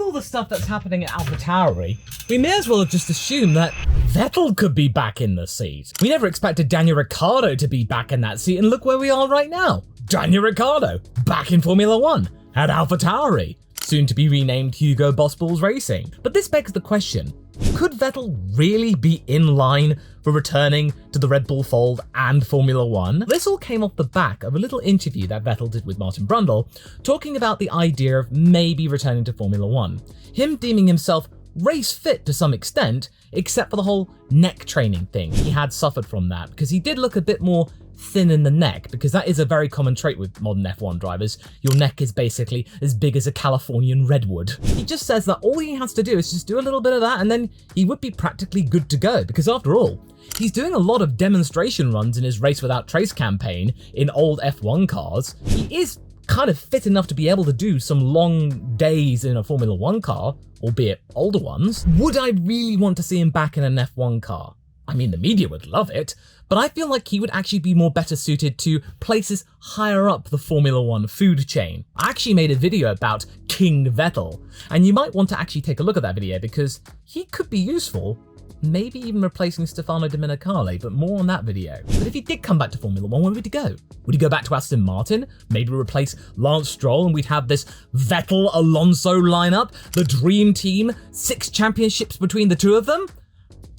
all the stuff that's happening at Alphatauri, we may as well have just assumed that Vettel could be back in the seat. We never expected Daniel Ricciardo to be back in that seat, and look where we are right now. Daniel Ricciardo, back in Formula 1, at Alphatauri, soon to be renamed Hugo Boss Bulls Racing. But this begs the question, could Vettel really be in line for returning to the Red Bull fold and Formula 1? This all came off the back of a little interview that Vettel did with Martin Brundle, talking about the idea of maybe returning to Formula 1. Him deeming himself race fit to some extent, except for the whole neck training thing. He had suffered from that because he did look a bit more thin in the neck, because that is a very common trait with modern F1 drivers. Your neck is basically as big as a Californian redwood. He just says that all he has to do is just do a little bit of that and then he would be practically good to go, because after all, he's doing a lot of demonstration runs in his Race Without Trace campaign in old F1 cars. He is kind of fit enough to be able to do some long days in a Formula 1 car, albeit older ones. Would I really want to see him back in an F1 car? I mean, the media would love it, but I feel like he would actually be more better suited to places higher up the Formula 1 food chain. I actually made a video about King Vettel, and you might want to actually take a look at that video because he could be useful, maybe even replacing Stefano Domenicali, but more on that video. But if he did come back to Formula 1, where would he go? Would he go back to Aston Martin? Maybe replace Lance Stroll and we'd have this Vettel-Alonso lineup, the dream team, 6 championships between the two of them?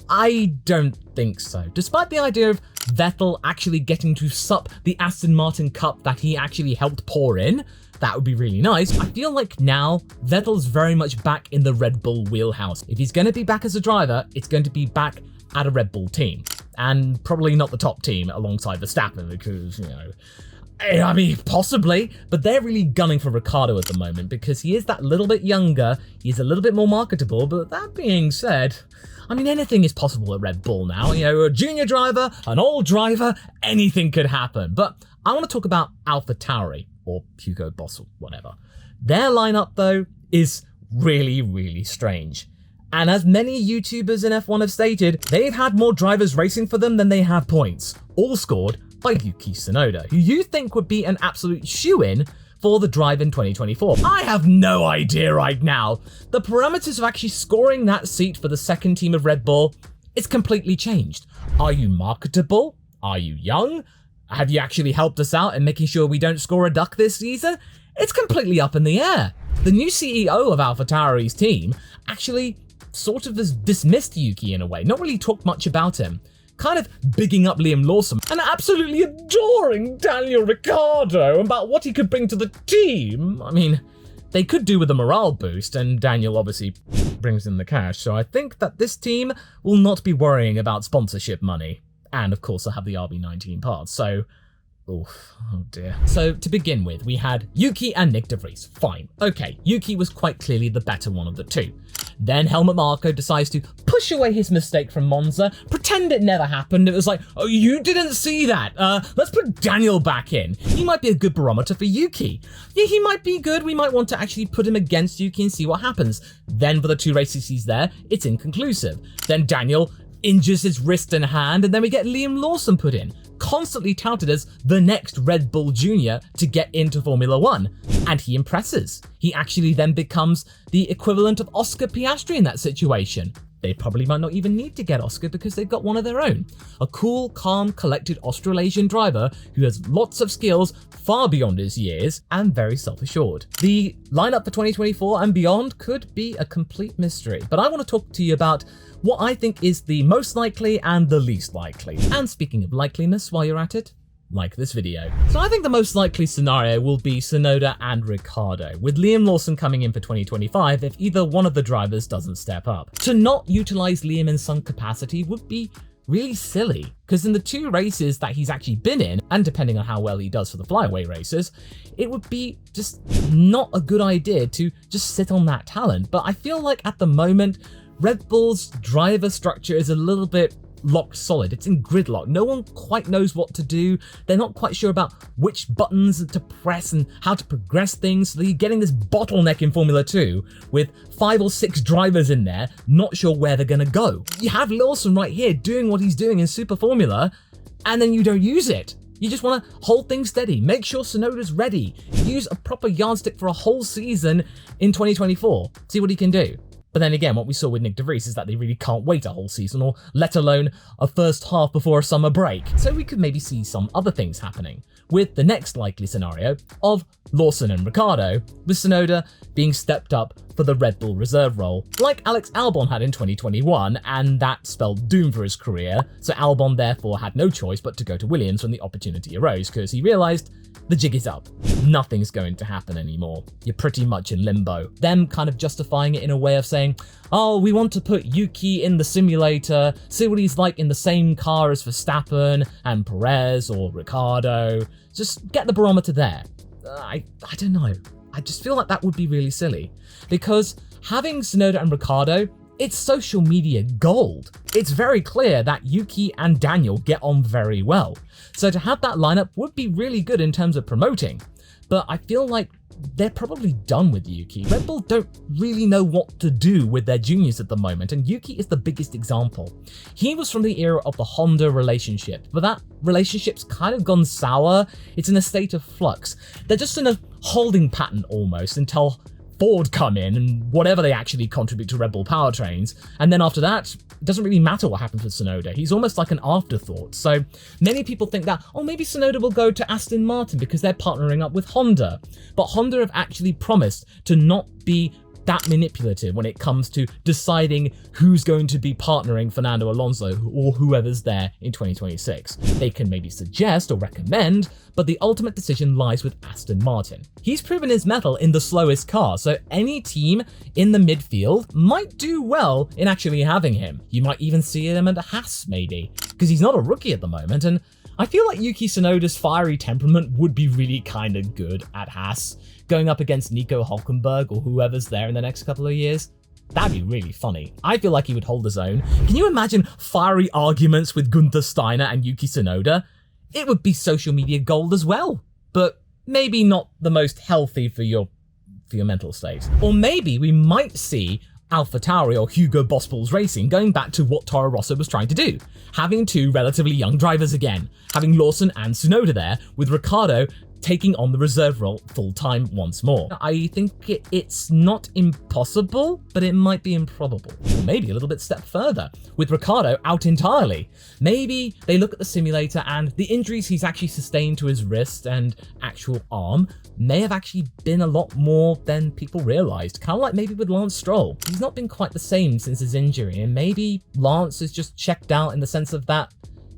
I don't think so. Despite the idea of Vettel actually getting to sup the Aston Martin Cup that he actually helped pour in, that would be really nice. I feel like now Vettel's very much back in the Red Bull wheelhouse. If he's going to be back as a driver, it's going to be back at a Red Bull team. And probably not the top team alongside Verstappen because, you know, I mean, possibly, but they're really gunning for Ricciardo at the moment because he is that little bit younger, he's a little bit more marketable, but that being said, I mean, anything is possible at Red Bull now. You know, a junior driver, an old driver, anything could happen. But I want to talk about Alphatauri, or Hugo Boss, or whatever. Their lineup, though, is really, really strange. And as many YouTubers in F1 have stated, they've had more drivers racing for them than they have points, all scored by Yuki Tsunoda, who you think would be an absolute shoo-in for the drive in 2024. I have no idea right now. The parameters of actually scoring that seat for the second team of Red Bull is completely changed. Are you marketable? Are you young? Have you actually helped us out in making sure we don't score a duck this season? It's completely up in the air. The new CEO of Alphatauri's team actually sort of has dismissed Yuki in a way, not really talked much about him. Kind of bigging up Liam Lawson and absolutely adoring Daniel Ricciardo about what he could bring to the team. I mean, they could do with a morale boost, and Daniel obviously brings in the cash, so I think that this team will not be worrying about sponsorship money. And of course, they'll have the RB19 parts, so oh dear. So to begin with, we had Yuki and Nick de Vries. Fine. Okay, Yuki was quite clearly the better one of the two. Then Helmut Marko decides to push away his mistake from Monza, pretend it never happened. It was like, oh, you didn't see that. Let's put Daniel back in. He might be a good barometer for Yuki. Yeah, he might be good. We might want to actually put him against Yuki and see what happens. Then for the 2 races he's there, it's inconclusive. Then Daniel injures his wrist and hand, and then we get Liam Lawson put in, constantly touted as the next Red Bull Junior to get into Formula 1, and he impresses. He actually then becomes the equivalent of Oscar Piastri in that situation. They probably might not even need to get Oscar because they've got one of their own. A cool, calm, collected Australasian driver who has lots of skills far beyond his years and very self-assured. The lineup for 2024 and beyond could be a complete mystery, but I want to talk to you about what I think is the most likely and the least likely. And speaking of likeliness, while you're at it, like this video. So I think the most likely scenario will be Tsunoda and Ricciardo, with Liam Lawson coming in for 2025 if either one of the drivers doesn't step up. To not utilize Liam in some capacity would be really silly, because in the 2 races that he's actually been in, and depending on how well he does for the flyaway races, it would be just not a good idea to just sit on that talent. But I feel like at the moment, Red Bull's driver structure is a little bit locked solid. It's in gridlock. No one quite knows what to do. They're not quite sure about which buttons to press and how to progress things. So you're getting this bottleneck in Formula 2 with 5 or 6 drivers in there, not sure where they're going to go. You have Lawson right here doing what he's doing in Super Formula, and then you don't use it. You just want to hold things steady, make sure Tsunoda's ready, use a proper yardstick for a whole season in 2024, see what he can do. But then again, what we saw with Nick de Vries is that they really can't wait a whole season, or let alone a first half before a summer break. So we could maybe see some other things happening, with the next likely scenario of Lawson and Ricciardo, with Tsunoda being stepped up for the Red Bull reserve role, like Alex Albon had in 2021, and that spelled doom for his career, so Albon therefore had no choice but to go to Williams when the opportunity arose, because he realised the jig is up. Nothing's going to happen anymore. You're pretty much in limbo. Them kind of justifying it in a way of saying, oh, we want to put Yuki in the simulator, see what he's like in the same car as Verstappen and Perez or Ricciardo. Just get the barometer there. I don't know. I just feel like that would be really silly, because having Tsunoda and Ricciardo, it's social media gold. It's very clear that Yuki and Daniel get on very well. So to have that lineup would be really good in terms of promoting. But I feel like they're probably done with Yuki. Red Bull don't really know what to do with their juniors at the moment, and Yuki is the biggest example. He was from the era of the Honda relationship, but that relationship's kind of gone sour. It's in a state of flux. They're just in a holding pattern almost until Ford come in and whatever they actually contribute to Red Bull powertrains, and then after that, it doesn't really matter what happens with Tsunoda. He's almost like an afterthought. So many people think that, oh, maybe Tsunoda will go to Aston Martin because they're partnering up with Honda. But Honda have actually promised to not be that manipulative when it comes to deciding who's going to be partnering Fernando Alonso or whoever's there in 2026. They can maybe suggest or recommend, but the ultimate decision lies with Aston Martin. He's proven his mettle in the slowest car, so any team in the midfield might do well in actually having him. You might even see him at Haas maybe, because he's not a rookie at the moment, and I feel like Yuki Tsunoda's fiery temperament would be really kind of good at Haas, going up against Nico Hülkenberg or whoever's there in the next couple of years. That'd be really funny. I feel like he would hold his own. Can you imagine fiery arguments with Gunther Steiner and Yuki Tsunoda? It would be social media gold as well, but maybe not the most healthy for your mental state. Or maybe we might see Alphatauri or Hugo Boss Bulls Racing going back to what Toro Rosso was trying to do, having two relatively young drivers again, having Lawson and Tsunoda there, with Ricciardo taking on the reserve role full-time once more. I think it's not impossible, but it might be improbable. Or maybe a little bit step further, with Ricciardo out entirely. Maybe they look at the simulator and the injuries he's actually sustained to his wrist and actual arm may have actually been a lot more than people realized. Kind of like maybe with Lance Stroll. He's not been quite the same since his injury, and maybe Lance is just checked out in the sense of that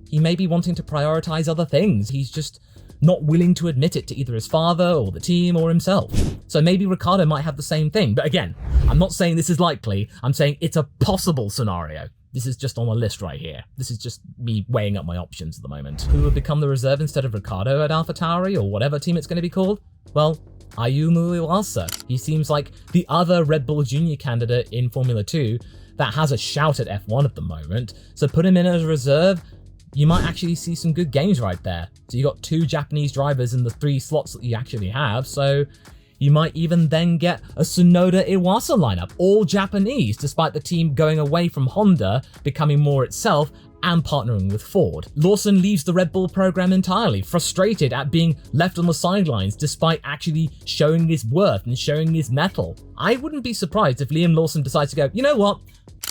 he may be wanting to prioritize other things. He's just not willing to admit it to either his father or the team or himself. So maybe Ricciardo might have the same thing. But again, I'm not saying this is likely. I'm saying it's a possible scenario. This is just on a list right here. This is just me weighing up my options at the moment. Who would become the reserve instead of Ricciardo at Alphatauri or whatever team it's going to be called? Well, Ayumu Iwasa. He seems like the other Red Bull Junior candidate in Formula 2 that has a shout at F1 at the moment. So put him in as a reserve, you might actually see some good games right there. So you got two Japanese drivers in the 3 slots that you actually have, so you might even then get a Tsunoda Iwasa lineup, all Japanese, despite the team going away from Honda, becoming more itself, and partnering with Ford. Lawson leaves the Red Bull program entirely, frustrated at being left on the sidelines despite actually showing his worth and showing his mettle. I wouldn't be surprised if Liam Lawson decides to go, you know what,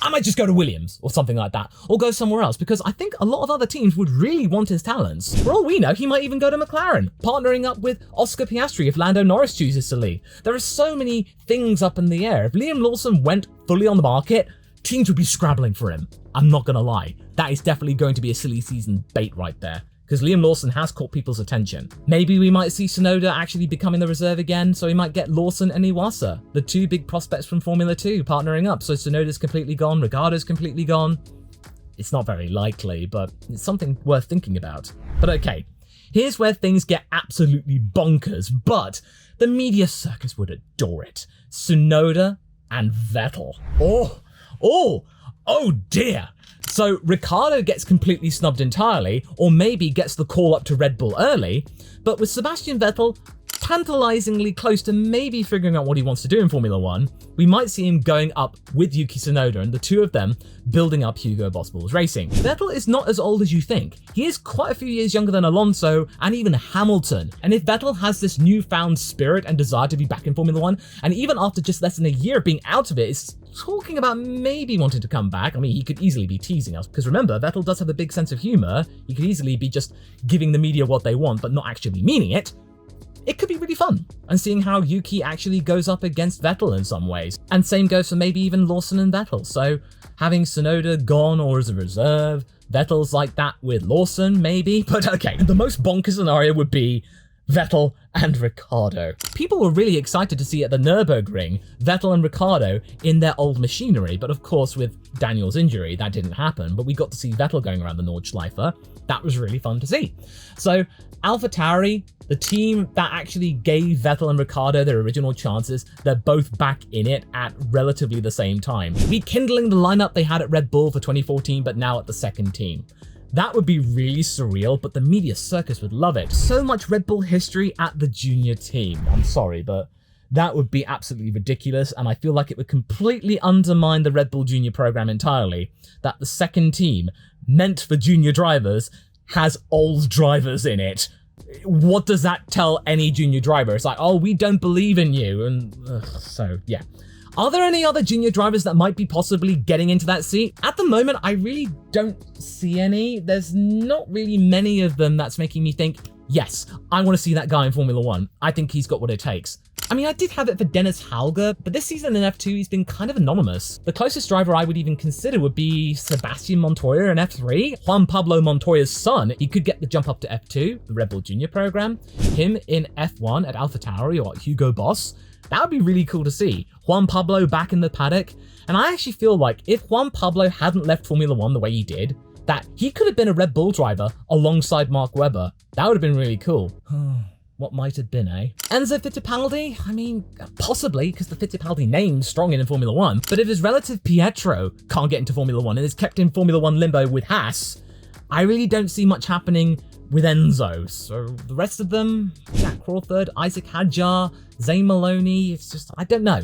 I might just go to Williams or something like that, or go somewhere else, because I think a lot of other teams would really want his talents. For all we know, he might even go to McLaren, partnering up with Oscar Piastri if Lando Norris chooses to leave. There are so many things up in the air. If Liam Lawson went fully on the market, teams would be scrabbling for him. I'm not gonna lie. That is definitely going to be a silly season bait right there, because Liam Lawson has caught people's attention. Maybe we might see Tsunoda actually becoming the reserve again, so we might get Lawson and Iwasa, the two big prospects from Formula 2, partnering up. So Tsunoda's completely gone, Ricciardo's completely gone. It's not very likely, but it's something worth thinking about. But okay, here's where things get absolutely bonkers, but the media circus would adore it. Tsunoda and Vettel. Oh dear. So Ricciardo gets completely snubbed entirely, or maybe gets the call up to Red Bull early, but with Sebastian Vettel tantalizingly close to maybe figuring out what he wants to do in Formula 1, we might see him going up with Yuki Tsunoda and the two of them building up Hugo Boss Bulls Racing. Vettel is not as old as you think. He is quite a few years younger than Alonso and even Hamilton. And if Vettel has this newfound spirit and desire to be back in Formula 1, and even after just less than a year of being out of it, is talking about maybe wanting to come back. I mean, he could easily be teasing us, because remember, Vettel does have a big sense of humor. He could easily be just giving the media what they want, but not actually meaning it. It could be really fun, and seeing how Yuki actually goes up against Vettel in some ways. And same goes for maybe even Lawson and Vettel. So having Tsunoda gone or as a reserve, Vettel's like that with Lawson maybe, but okay. The most bonkers scenario would be Vettel and Ricciardo. People were really excited to see at the Nürburgring Vettel and Ricciardo in their old machinery, but of course with Daniel's injury that didn't happen, but we got to see Vettel going around the Nordschleife. That was really fun to see. So Alphatauri, the team that actually gave Vettel and Ricciardo their original chances, they're both back in it at relatively the same time, rekindling the lineup they had at Red Bull for 2014, but now at the second team. That would be really surreal, but the media circus would love it. So much Red Bull history at the junior team. I'm sorry, but that would be absolutely ridiculous, and I feel like it would completely undermine the Red Bull Junior program entirely, that the second team, meant for junior drivers, has old drivers in it. What does that tell any junior driver? It's like, oh, we don't believe in you, and so yeah. Are there any other junior drivers that might be possibly getting into that seat? At the moment, I really don't see any. There's not really many of them that's making me think, yes, I want to see that guy in Formula 1. I think he's got what it takes. I mean, I did have it for Dennis Hauger, but this season in F2, he's been kind of anonymous. The closest driver I would even consider would be Sebastian Montoya in F3. Juan Pablo Montoya's son, he could get the jump up to F2, the Red Bull Junior program. Him in F1 at Alphatauri or at Hugo Boss. That would be really cool to see. Juan Pablo back in the paddock. And I actually feel like if Juan Pablo hadn't left Formula 1 the way he did, that he could have been a Red Bull driver alongside Mark Webber. That would have been really cool. What might have been, eh? Enzo Fittipaldi? I mean, possibly, because the Fittipaldi name's strong in Formula 1. But if his relative Pietro can't get into Formula 1 and is kept in Formula 1 limbo with Haas, I really don't see much happening with Enzo. So the rest of them, Jack Crawford, Isaac Hadjar, Zane Maloney, it's just, I don't know.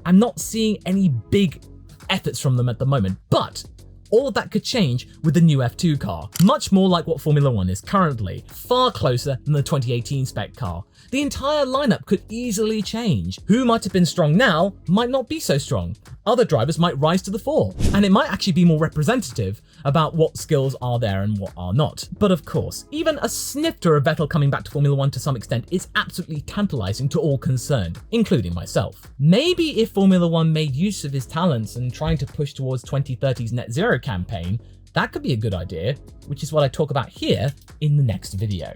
I'm not seeing any big efforts from them at the moment, but all of that could change with the new F2 car. Much more like what Formula 1 is currently, far closer than the 2018 spec car. The entire lineup could easily change. Who might have been strong now might not be so strong. Other drivers might rise to the fore, and it might actually be more representative about what skills are there and what are not. But of course, even a snifter of Vettel coming back to Formula 1 to some extent is absolutely tantalizing to all concerned, including myself. Maybe if Formula 1 made use of his talents and trying to push towards 2030's net zero campaign, that could be a good idea, which is what I talk about here in the next video.